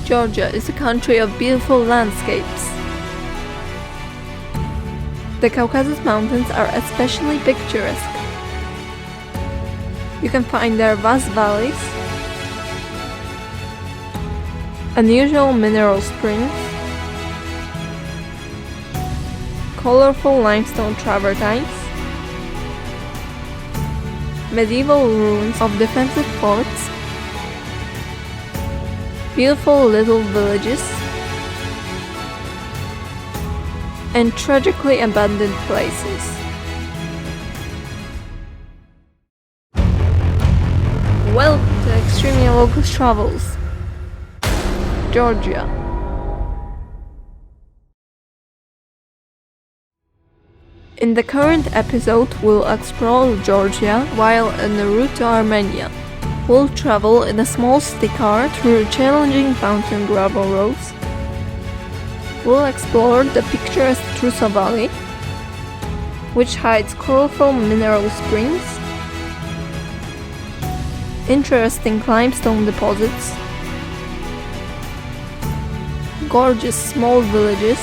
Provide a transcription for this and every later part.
Georgia is a country of beautiful landscapes. The Caucasus Mountains are especially picturesque. You can find there vast valleys, unusual mineral springs, colorful limestone travertines, medieval ruins of defensive forts, beautiful little villages, and tragically abandoned places. Welcome to Extremely Local Travels, Georgia. In the current episode, we'll explore Georgia while en route to Armenia. We'll travel in a small city car through challenging mountain gravel roads. We'll explore the picturesque Truso Valley, which hides colorful mineral springs, interesting limestone deposits, gorgeous small villages,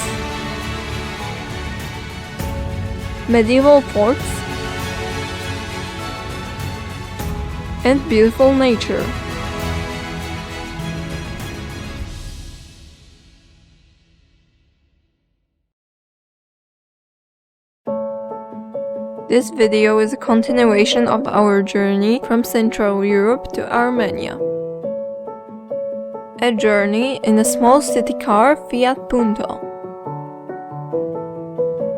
medieval forts, and beautiful nature. This video is a continuation of our journey from Central Europe to Armenia. A journey in a small city car Fiat Punto.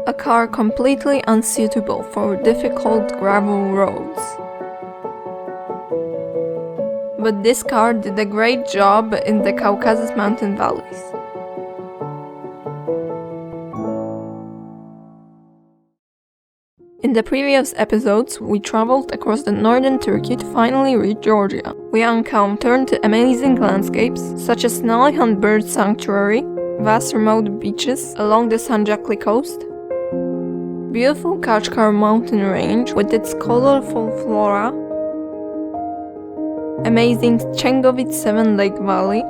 A car completely unsuitable for difficult gravel roads. But this car did a great job in the Caucasus mountain valleys. In the previous episodes, we traveled across the northern Turkey to finally reach Georgia. We encountered amazing landscapes such as Nalihan Bird Sanctuary, vast remote beaches along the Sanjakli coast, beautiful Kachkar mountain range with its colorful flora, amazing Chengovit Seven Lake Valley,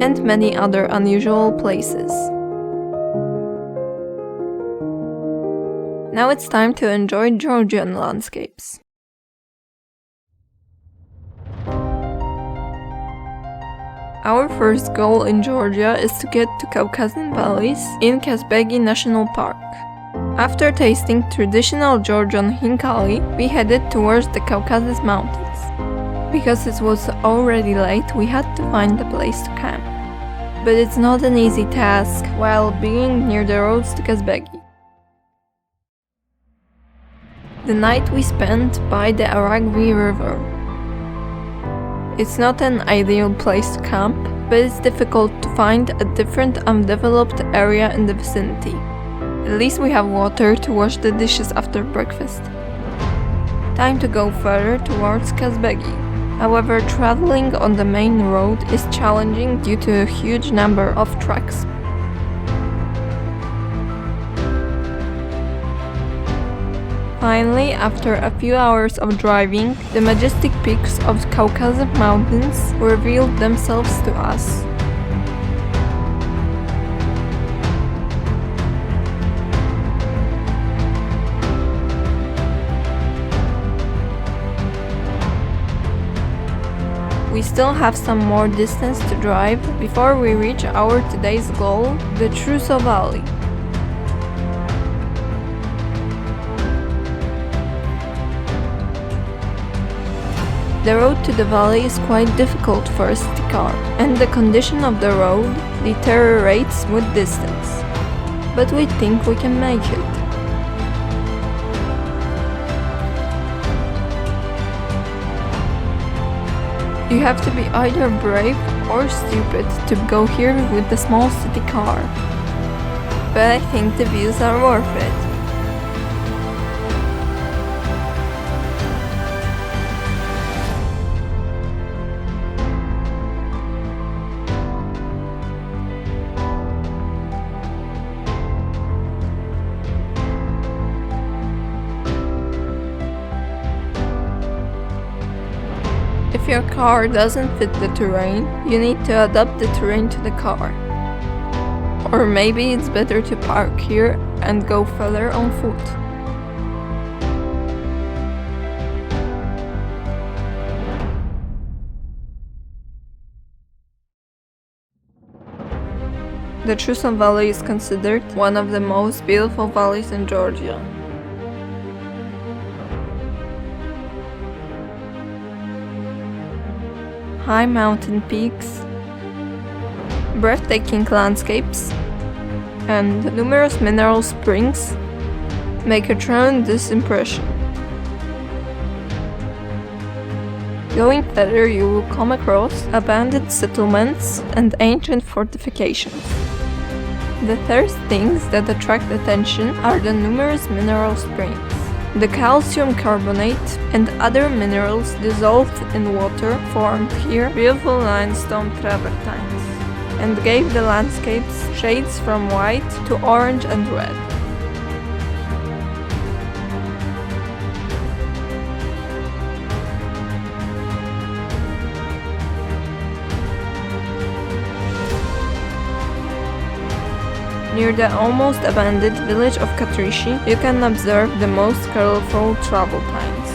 and many other unusual places. Now it's time to enjoy Georgian landscapes. Our first goal in Georgia is to get to Caucasian valleys in Kazbegi National Park. After tasting traditional Georgian hinkali, we headed towards the Caucasus Mountains. Because it was already late, we had to find a place to camp. But it's not an easy task while being near the roads to Kazbegi. The night we spent by the Aragvi river. It's not an ideal place to camp, but it's difficult to find a different undeveloped area in the vicinity. At least we have water to wash the dishes after breakfast. Time to go further towards Kazbegi. However, traveling on the main road is challenging due to a huge number of tracks. Finally, after a few hours of driving, the majestic peaks of the Caucasus Mountains revealed themselves to us. We still have some more distance to drive before we reach our today's goal, the Truso Valley. The road to the valley is quite difficult for a city car, and the condition of the road deteriorates with distance. But we think we can make it. You have to be either brave or stupid to go here with the small city car. But I think the views are worth it. If your car doesn't fit the terrain, you need to adapt the terrain to the car. Or maybe it's better to park here and go further on foot. The Truso Valley is considered one of the most beautiful valleys in Georgia. High mountain peaks, breathtaking landscapes, and numerous mineral springs make a tremendous impression. Going further, you will come across abandoned settlements and ancient fortifications. The first things that attract attention are the numerous mineral springs. The calcium carbonate and other minerals dissolved in water formed here beautiful limestone travertines and gave the landscapes shades from white to orange and red. Near the almost abandoned village of Ketrisi, you can observe the most colorful travertines.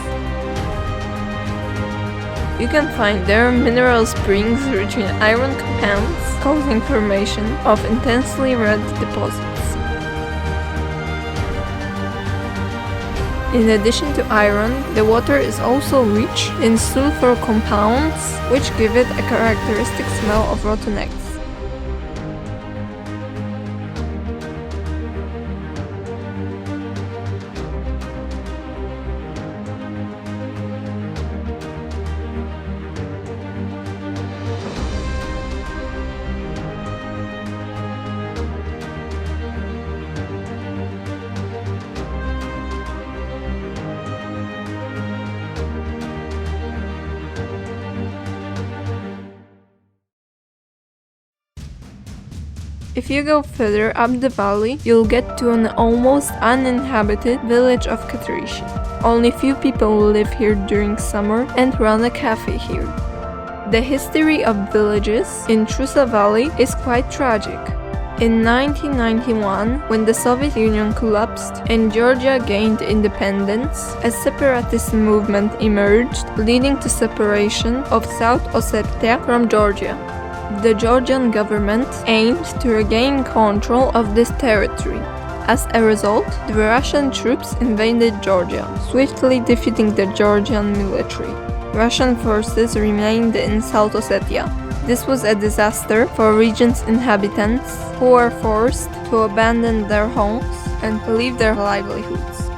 You can find there mineral springs rich in iron compounds, causing formation of intensely red deposits. In addition to iron, the water is also rich in sulfur compounds, which give it a characteristic smell of rotten eggs. If you go further up the valley, you'll get to an almost uninhabited village of Ketrisi. Only few people live here during summer and run a cafe here. The history of villages in Truso Valley is quite tragic. In 1991, when the Soviet Union collapsed and Georgia gained independence, a separatist movement emerged, leading to separation of South Ossetia from Georgia. The Georgian government aimed to regain control of this territory. As a result, the Russian troops invaded Georgia, swiftly defeating the Georgian military. Russian forces remained in South Ossetia. This was a disaster for region's inhabitants, who were forced to abandon their homes and leave their livelihoods.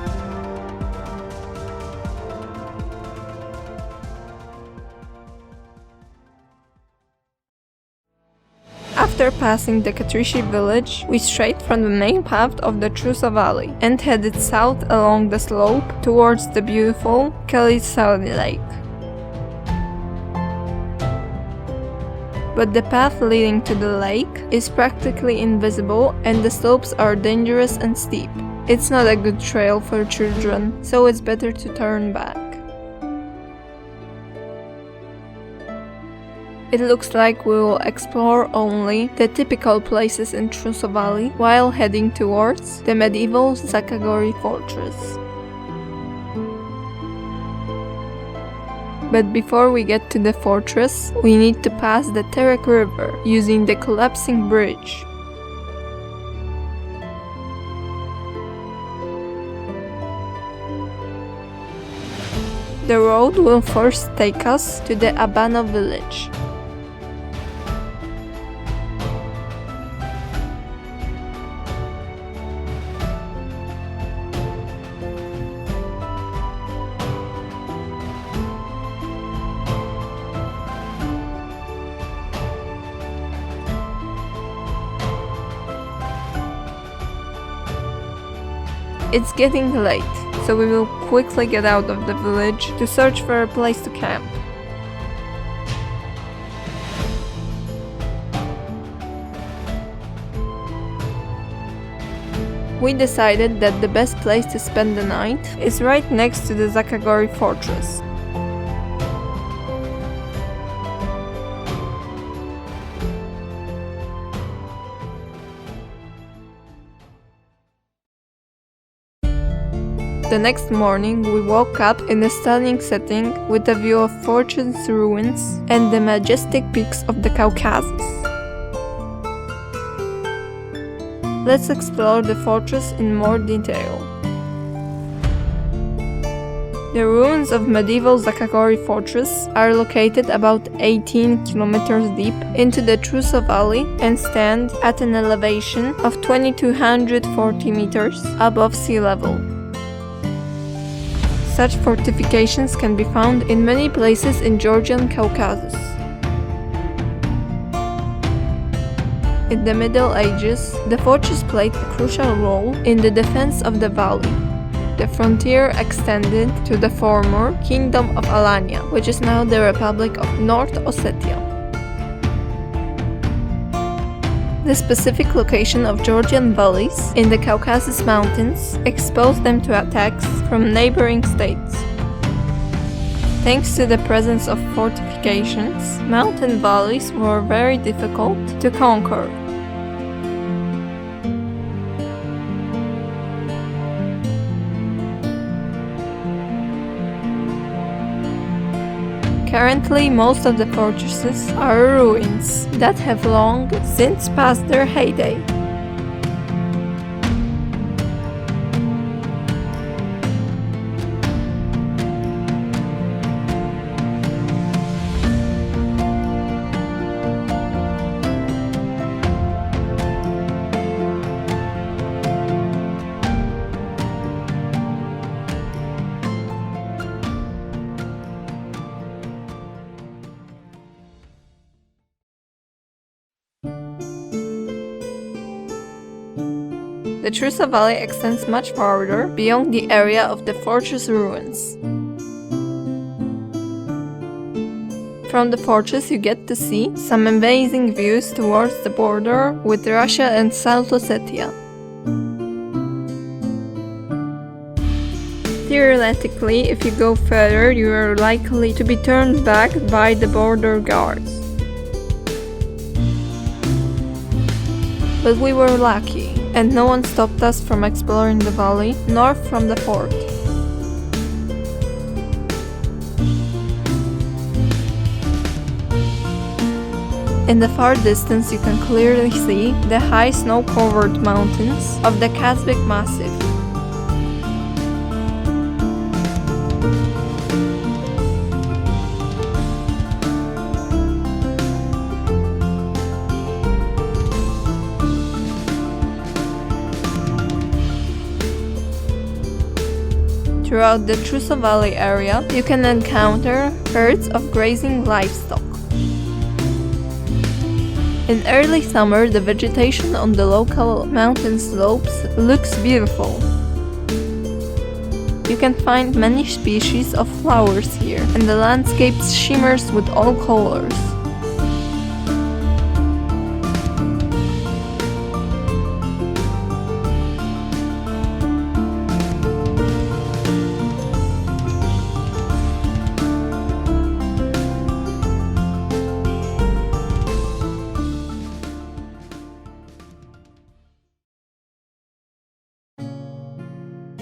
After passing the Ketrisi village, we strayed from the main path of the Truso Valley and headed south along the slope towards the beautiful Kelitsadi Lake. But the path leading to the lake is practically invisible and the slopes are dangerous and steep. It's not a good trail for children, so it's better to turn back. It looks like we will explore only the typical places in Truso Valley while heading towards the medieval Zakagori Fortress. But before we get to the fortress, we need to pass the Terek River using the collapsing bridge. The road will first take us to the Abano Village. It's getting late, so we will quickly get out of the village to search for a place to camp. We decided that the best place to spend the night is right next to the Zakagori Fortress. The next morning, we woke up in a stunning setting with a view of fortress ruins and the majestic peaks of the Caucasus. Let's explore the fortress in more detail. The ruins of medieval Zakagori Fortress are located about 18 kilometers deep into the Truso Valley and stand at an elevation of 2240 meters above sea level. Such fortifications can be found in many places in Georgian Caucasus. In the Middle Ages, the fortress played a crucial role in the defense of the valley. The frontier extended to the former Kingdom of Alania, which is now the Republic of North Ossetia. The specific location of Georgian valleys in the Caucasus Mountains exposed them to attacks from neighboring states. Thanks to the presence of fortifications, mountain valleys were very difficult to conquer. Currently, most of the fortresses are ruins that have long since passed their heyday. The Truso Valley extends much farther beyond the area of the fortress ruins. From the fortress you get to see some amazing views towards the border with Russia and South Ossetia. Theoretically, if you go further, you are likely to be turned back by the border guards. But we were lucky, and no one stopped us from exploring the valley, nor from the fort. In the far distance you can clearly see the high snow-covered mountains of the Kazbegi Massif. Throughout the Truso Valley area, you can encounter herds of grazing livestock. In early summer, the vegetation on the local mountain slopes looks beautiful. You can find many species of flowers here, and the landscape shimmers with all colors.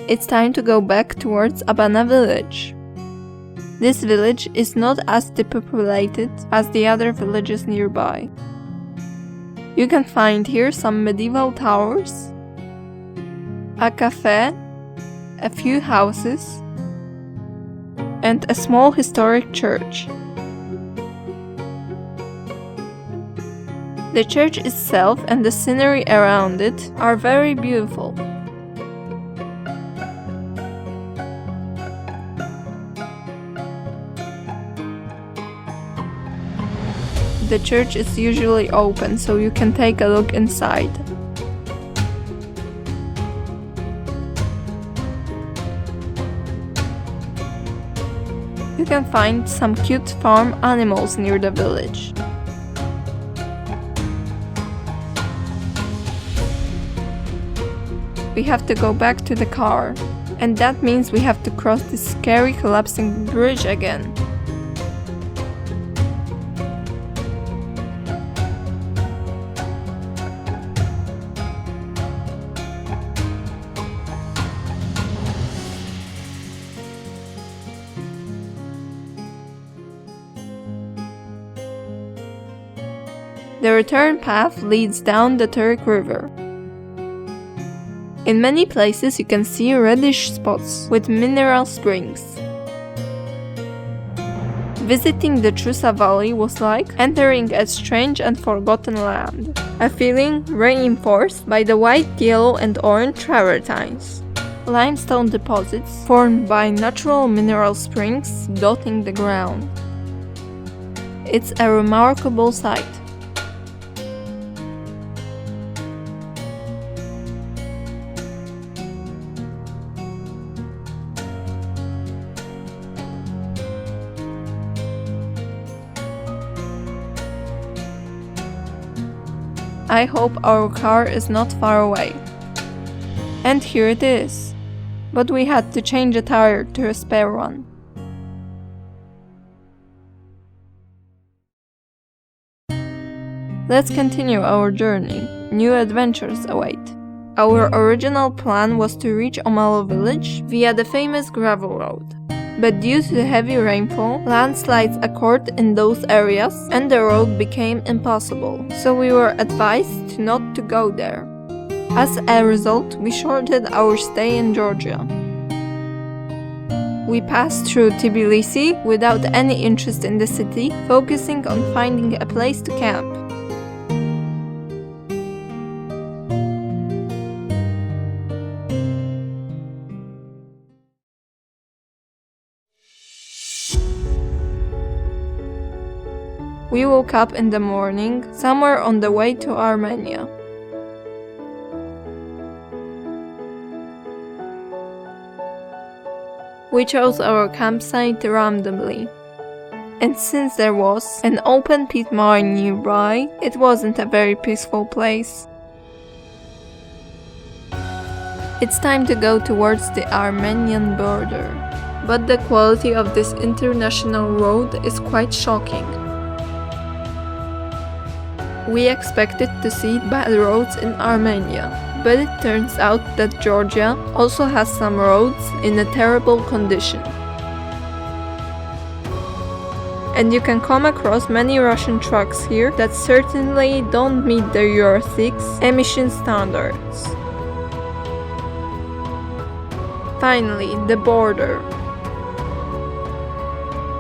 It's time to go back towards Abano Village. This village is not as depopulated as the other villages nearby. You can find here some medieval towers, a cafe, a few houses, and a small historic church. The church itself and the scenery around it are very beautiful. The church is usually open, so you can take a look inside. You can find some cute farm animals near the village. We have to go back to the car, and that means we have to cross this scary collapsing bridge again. The return path leads down the Turk River. In many places you can see reddish spots with mineral springs. Visiting the Truso Valley was like entering a strange and forgotten land, a feeling reinforced by the white, yellow and orange travertines, limestone deposits formed by natural mineral springs dotting the ground. It's a remarkable sight. I hope our car is not far away. And here it is. But we had to change a tire to a spare one. Let's continue our journey. New adventures await. Our original plan was to reach Abano Village via the famous gravel road. But due to the heavy rainfall, landslides occurred in those areas and the road became impassable, so we were advised not to go there. As a result, we shortened our stay in Georgia. We passed through Tbilisi without any interest in the city, focusing on finding a place to camp. We woke up in the morning, somewhere on the way to Armenia. We chose our campsite randomly. And since there was an open pit mine nearby, it wasn't a very peaceful place. It's time to go towards the Armenian border. But the quality of this international road is quite shocking. We expected to see bad roads in Armenia, but it turns out that Georgia also has some roads in a terrible condition. And you can come across many Russian trucks here that certainly don't meet the Euro 6 emission standards. Finally, the border.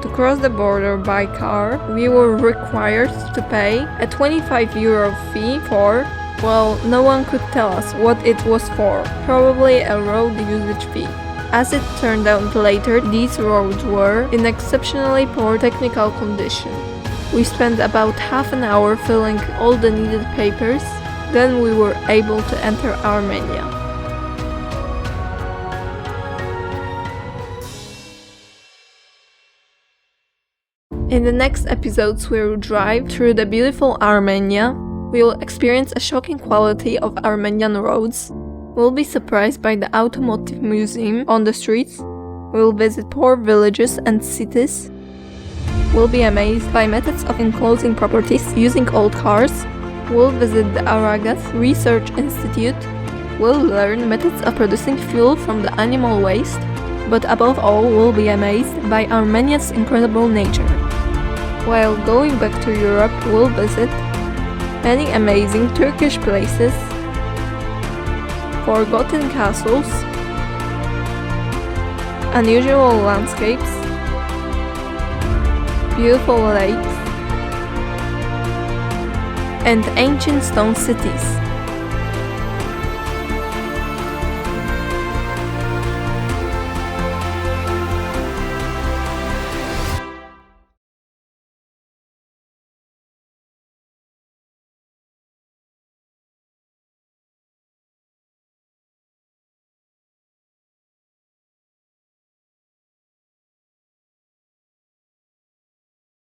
To cross the border by car, we were required to pay a 25 euro fee for, well, no one could tell us what it was for, probably a road usage fee. As it turned out later, these roads were in exceptionally poor technical condition. We spent about half an hour filling all the needed papers, then we were able to enter Armenia. In the next episodes we will drive through the beautiful Armenia, we will experience a shocking quality of Armenian roads, we'll be surprised by the automotive museum on the streets, we'll visit poor villages and cities, we'll be amazed by methods of enclosing properties using old cars, we'll visit the Aragvi Research Institute, we'll learn methods of producing fuel from the animal waste, but above all we'll be amazed by Armenia's incredible nature. While going back to Europe, we'll visit many amazing Turkish places, forgotten castles, unusual landscapes, beautiful lakes, and ancient stone cities.